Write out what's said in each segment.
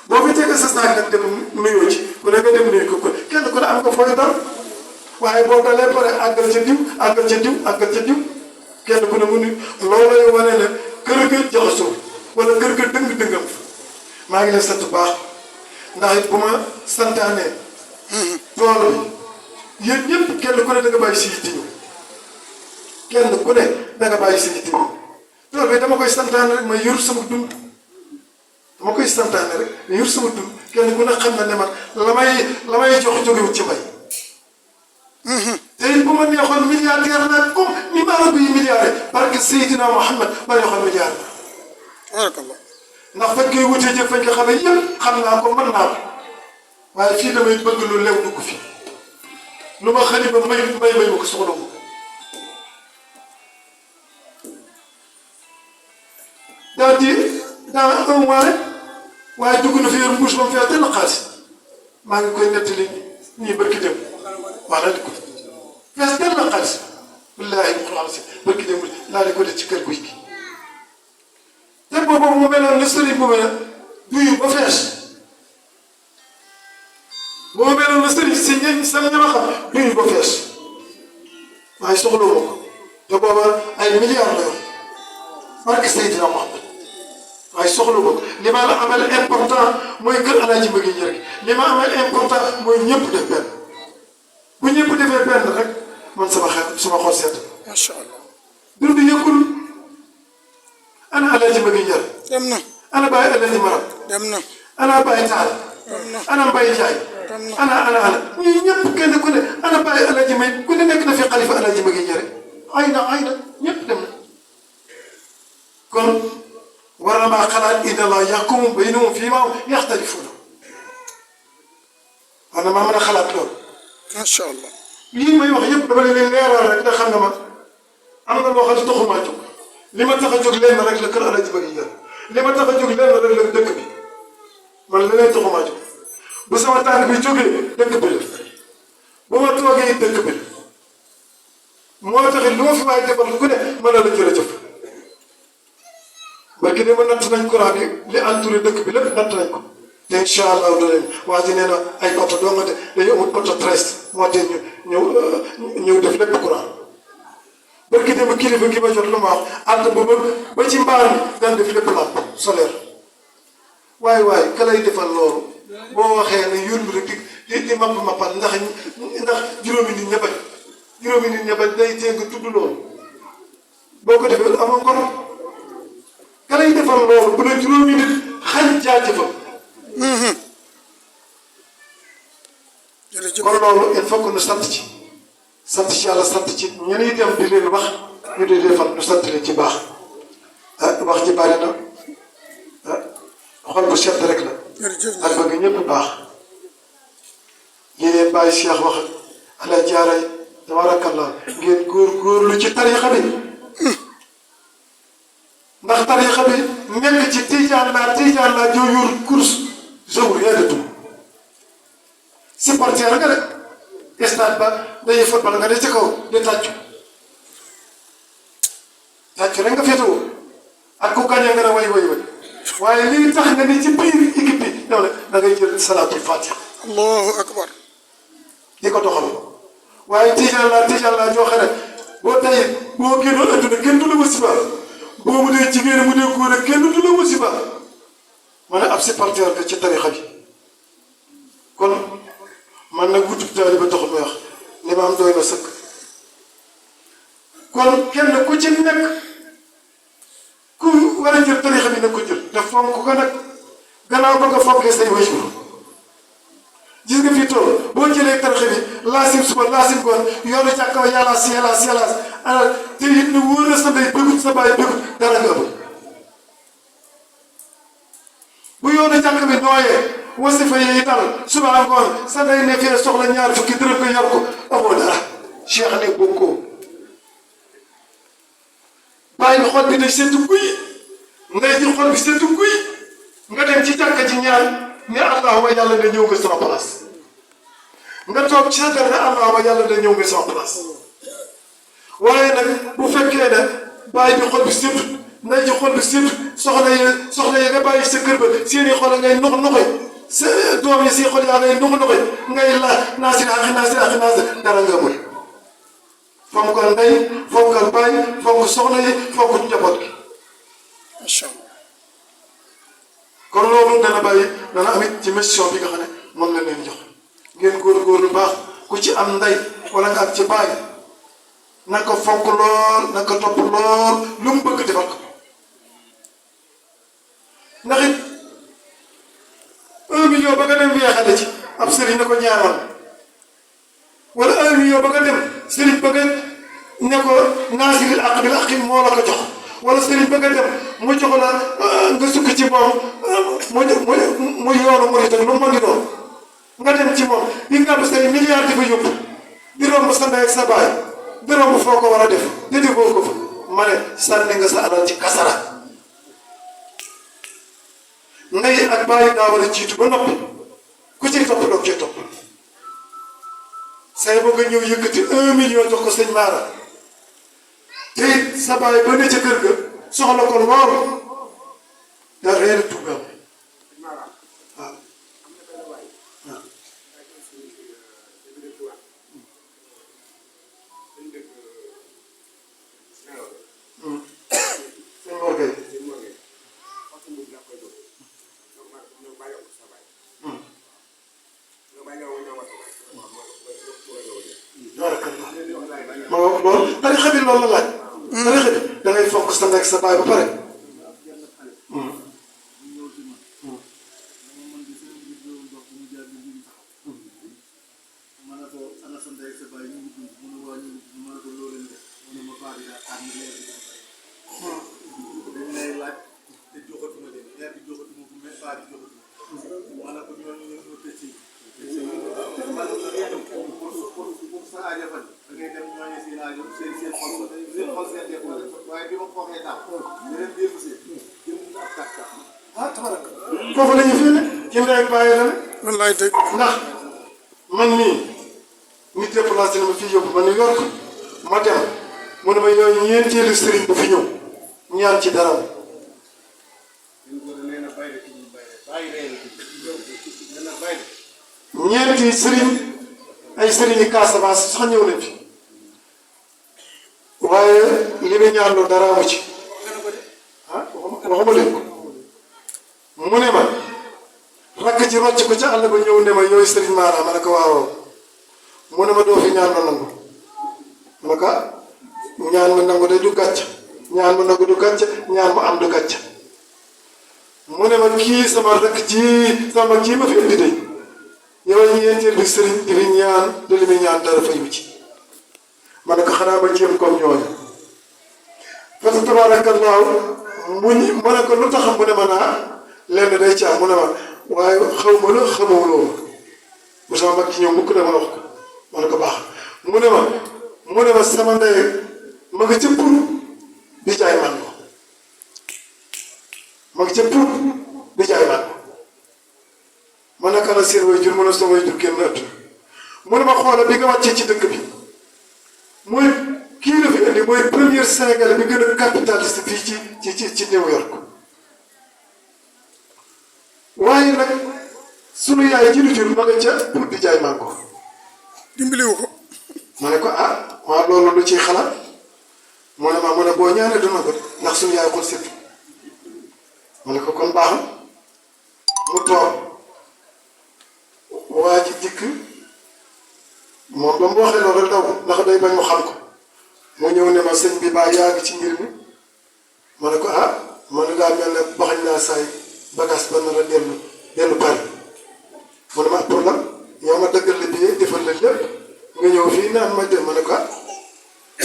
boo fi tegee sa saak nag dem nuyoo ci ku ne nga dem nuyu ko kenn ku ne am nga fooy dal waaye boo dalee pare àggal ca diw àggal ca diw àggal ca diw kenn ku ne mu ni loolay wane ne kër ga jaxasoo wala kër ga dëng-dëngam maa ngi leen sant bu baax ndax it bu ma santaanee tool bi yéen ñëpp kenn ku ne da nga bàyyi si yitte ñëw kenn ku ne da nga bàyyi si yitte ñëw tool bi dama koy santaane rek ma yor sama dund dama koy santaane rek ma yor sama dund kenn ku ne xam na ne man la may jox jógewut ci mbay te it bu ma neexoon milliardaire naa comme ni maanaam bii milliardaire parce que Seydina Mouhamed ma neexoon milliardaire barakallah ndax fañ koy wutee jëf fañ ko xamee yëpp xam naa ko mën naa ko waaye fii damay bëgg lu lew dugg fi lu ma xali ba may ma ko soxla ko daal di dans un mois rek waaye dugg na fi yor mbuus ba mu fees dell xaalis maa ngi koy nettali ñii barki dem wax na di ko fees dell xaalis wallaahi mu xalaat si barki dem laa di ko def ci kër guy gi te boobu mu meloon ne sëriñ bu mel duyu ba fees bu ma meloon ne sëriñ si ñi sam ñama xam duyu ba fees waaye soxla woo ko te booba ay milliards la yor barke Seydina Muhammad waaye soxla woo ko li ma la amal important mooy kër Alaaji Mbëgg ñi rek li ma amal important mooy ñëpp def benn bu ñëpp defee benn rek man sama xol seet macha allah dund yëkkul ana Alaaji Mbëgg Njar dem na ana Baye Alaaji Maram dem na ana Baye Taal ana Mbaye Njaay ana ñii ñëpp kenn ku ne ana Baye Alaaji May ku ne nekk na fi xalifa Alaaji Mbëgg Njar ay na ñëpp dem na kon war na maa xalaat inna allah yaxkumu baynahum fiimaa hum yaxtalifuuna war na maa mën a xalaat loolu macha allah lii may wax yëpp dama leen leeral rek nga xam ne ma am na loo xam ne taxumaa jóg li ma tax a jóg lenn rek la kër Alaaji Mbëgg Njar li ma tax a jóg lenn rek la dëkk bi man leneen taxumaa jóg bu sama tànk bi jógee dëkk bi la bu ma toogee dëkk bi la moo taxit lu ma fi waay defal ku ne mën na la jërëjëf barki de ma natt nañ courant bi li entouré dëkk bi lépp natt nañ ko te incha allah danañ waa ji nee na ay poto doo nga de dañu amul poto 13 moo tax ñu ñëw def lépp courant barki de ma kilifa gi ma jot lu ma wax ànd ba ci mbaar mi daan def lépp lampe solaire waaye ka lay defal loolu boo waxee ne yónni rek di mappal ndax juróomi nit ña bañ day tee nga tudd loolu boo ko defee amoo ngor ka lay defal loolu bu ne juróomi nit xañ jaajëfam jërëjëf kon loolu il faut que nu sant ci yàlla sant ci ñeneen dem di leen wax ñu di defal nu sant leen ci baax wax ji bari na xol bu sedd rek la ak bëgg ñëpp baax lii leen bàyyi Cheikh wax ala jaaray tabarakallah ngeen góorgóorlu ci tarixa bi ndax tarixa bi nekk ci tijaan laa joo yor course jour rien de tout supporter nga de stade ba dañuy football nga ne ci kaw di tàccu rek nga féetewoo ak ku gañee nga ne way waaye lii tax nga ni ci biir équipe bi yow nag da ngay jël salaatul fatiha allahu akbar di ko doxal waaye tijaan laa joo xam ne boo tayee boo génnoon adduna kenn du la wasiba boo mu dee jigéen mu dee góor kenn du la wasiba ma ne ab supporter nga ci tarixa bi kon man nag wutub taaliba taxul may wax li ma am doy na sëkk kon kenn ku ci nekk ku war a jël tarixa bi nag ko jël te fonk ko nag gannaaw ba nga fonkee say wajur gis nga fii tool boo jëlee tarixa bi laasim suba laasim goon yoonu jàkkaw yàllaas ana te it ne wóor na sa ndey bëggut sa bàyyi bëggut dara nga ëpp bu yoonu jàkk bi nooyee wasifa yi dal suba ngoon sa ndey ne fee soxla ñaar fukki dërëm nga yor ko amoo dara cheikh ne bokkoo bàyyi xol bi ne seetu guy ndey ji xol bi seetu guy nga dem ci jàkka ji ñaan ne allahuma yàlla ne ñëw nga sama place nga toog ci sa der ne allahuma yàlla ne ñëw nga sama place waaye nag bu fekkee ne bàyyi bi xol bi seetut nday ci xol bi surtout soxla yi nga bàyyi sa kër ba seen i xol ngay nox noxe sa doom yi si xol yaa ngay nox noxe ngay la naasir dara nga mën fonkal ndey fonkal baay fonk soxna yi fonk njaboot gi macha allah kon loolu dana amit ci mission bi nga xam ne moom la leen jox ngeen góorgóorlu baax ku ci am ndey wala nga am ci baay na ko fonk lool na ko topp lool lu mu bëgg defal ko ndax it 1 million ba nga dem weexale ci ab sëriñ na ko ñaanal wala 1 million ba nga dem sëriñ ba nga ne ko naasiril aq bil aqi moo la ko jox wala sëriñ ba nga dem mu jox la nga sukk ci moom mu yoonu mu itam lu mu mën di doon nga dem ci moom di nga am say milliards di fa yóbbu di romb sa ndey ak sa baay di romb foo ko war a def di defoo ko fa ma ne sànni nga sa alal ci kasara ndey ak baay daa war a jiitu ba noppi ku ciy topp doog cee topp say boo nga ñëw yëkkati 1 million jox ko sëñ Mara te sa baay ba ne ca kër ga soxla ko lool da reer tuugam waaw sëñ Mor Gueye ma wax loolu tarixa bi loolu la laaj tarixa bi da ngay fonk sa ndey ak sa baay ba pare foofu la ñu fi ne ci ndey ak baay la ne wallaay dëgg ndax man mii nit déplacé na ma fii yóbbu ma New York ma dem mu ne ma yooyu ñeenteelu sëriñ bu fi ñëw ñaan ci dara ñeenti sëriñ ay sëriñi Casamance sax ñëw nañ fi waaye li mu ñaan lu dara amu ci ah waxuma leen ko mu ne ma rakk ci rocc ko ca àll ba ñëw ne ma yooyu sëriñ Mara ma ne ko waaw mu ne ma doo fi ñaan ma nangu ma ne ko ñaan ma nangu de du gàcc ñaan ma nangu du gàcc ñaan ma am du gàcc mu ne ma kii sama rakk ji sama kii ma fi indi de yow ñeenteel bi sëriñ di fi ñaan te li muy ñaan dara fayu ci ma ne ko xanaa ma jéem comme ñooñu parce que tabaarakallaahu ma ne ko lu tax mu ne ma naa lenn day caam mu ne ma waaye xaw ma la xamawuloo ma bu sama mag ci ñëw mukk dama wax ko ma ne ko baax mu ne ma sama ndey ma nga ca pour di jaay man ko ma nga ca pour di jaay man ko ma ne ko la seen way jur mu ne sa way jur génn ëtt mu ne ma xoola bi nga wàccee ci dëkk bi mooy kii la fi indi mooy premier Sénégalais bi gën a capitaliste fii ci New York waaye nag sunu yaay ji lu jur ma nga ca pour di jaay mango dimbaliwu ko ma ne ko ah waaw loolu lu ciy xalaat mu ne boo ñaanee duna ko ndax sunu yaay xol set ma ne ko kon baax mu toog waa ji dikk moom ba mu waxee loolu rek daw ndax day bañ mu xam ko mu ñëw ne ma sëñ bi baa yaa ngi ci mbir mi ma ne ko ah man daa mel ne baxañ naa saay bagage ba nar a dellu Paris mu ne ma pour lan yow ma dëggal la billet defal la lépp nga ñëw fii naan ma dem ma ne ko ah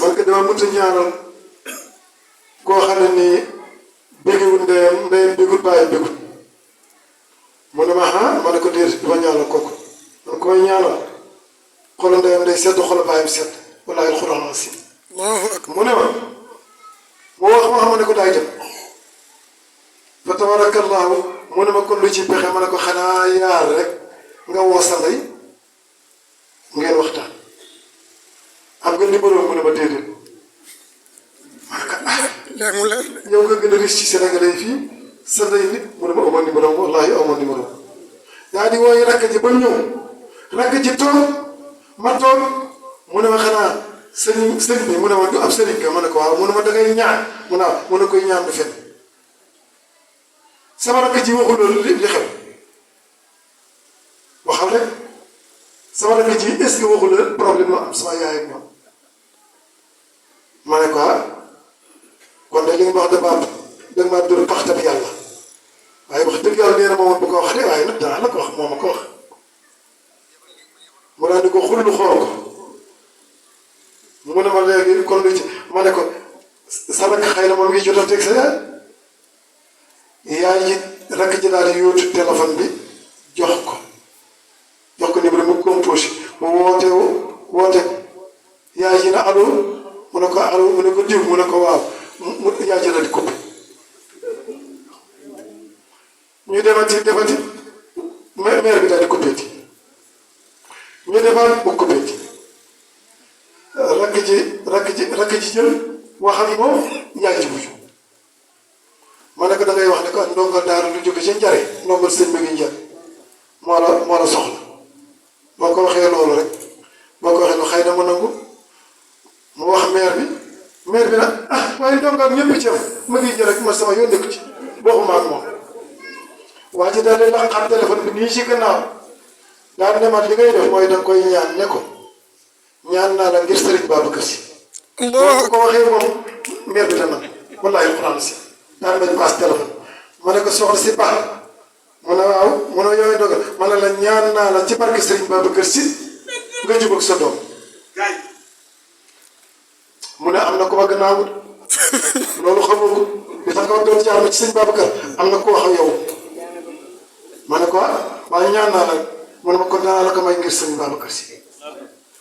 man ko dama mënta ñaanal koo xam ne nii bégiwul ndeyam bégul bàyyi bégul mu ne ma ah ma ne ko déedéet duma ñaanal kooku man ko may ñaanal xolu ndeyam day sedd xolu bàyyam sedd wallaahi alxuraan si allahu akbar mu ne ma ma ne ko daay dem fa tabarakallahu mu ne ma kon lu ci pexe ma ne ko xanaa yaar rek nga woo sa ndey ngeen waxtaan am nga numéro mu ne ma déedéet ma ne ko ah leer mu leer de. yow nga gën a riche ci Sénégalais yi fii sa day nit mu ne ma amoon numéro wallaahi amoon numéro daa di wooyu rakk ji ba ñëw rakk ji toog ma toog mu ne ma xanaa sëriñ bi mu ne ma du ab sëriñ nga ma ne ko waaw mu ne ma dangay ñaan mu ne waaw mu ne koy ñaan du fen sama rakk ji waxul loolu li xew waxal rek sama rakk ji est-ce que waxul la problème la am sama yaay ak moom ma ne ko kon de li nga wax da nga maa dóor paxtab yàlla waaye wax dëgg yàlla nee na ma woon bu ko wax de waaye nag danaa la ko wax moo ma ko wax mu daal di ko xullu xool ko mu ne ma léegi kon lu ci ma ne ko sa rakk xëy na moom ngi jotanteeg sa yaay ji rakk ji daal di yóotu téléphone bi jox ko numéro mu composé mu woote yaay ji na allo mu ne ko allo mu ne ko diw mu ne ko waaw mu yaay ji la di coupé ñu defati maire bi daal di coupé ti ñu defaat mu coupé ti rakk ji jël wax ak moom yaay ji buju ma ne ko da ngay wax ne ko ndongal daara lu jóge ca njare ndongal sëñ bi ngi njar moo la soxla boo ko waxee loolu rek boo ko waxee lu xëy na mu nangu mu wax maire bi nag waaye ndongal ñëpp ci am ma ngi jël rek ma sama yoon nekku ci waxuma ak moom waa ji daal di laqaat téléphone bi nii ci gannaaw daal ne ma li ngay def mooy danga koy ñaan ne ko ñaan naa la ngir Sëriñ Babacar Si boo ko waxee moom maire bi dana wallaahi alxuraan si daal may paas téléphone ma ne ko soxna si baax mu ne waaw mu ne yooyu dogal ma ne la ñaan naa la ci barke Sëriñ Babacar Si nga jubóog sa doom mu ne am na ku ma gannaawul loolu xamoo ko li tax nga doon jaar ci Sëriñ Babacar am na ku wax ak yow ma ne ko waaye ñaan naa la mu ne ma kon danaa la ko may ngir Sëriñ Babacar Si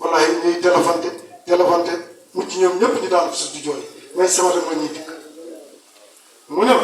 wallaahi ñuy téléphonte mucc ñoom ñëpp ñu daan suuf di jooy mais sama rek ma ñuy dikk mu ne ma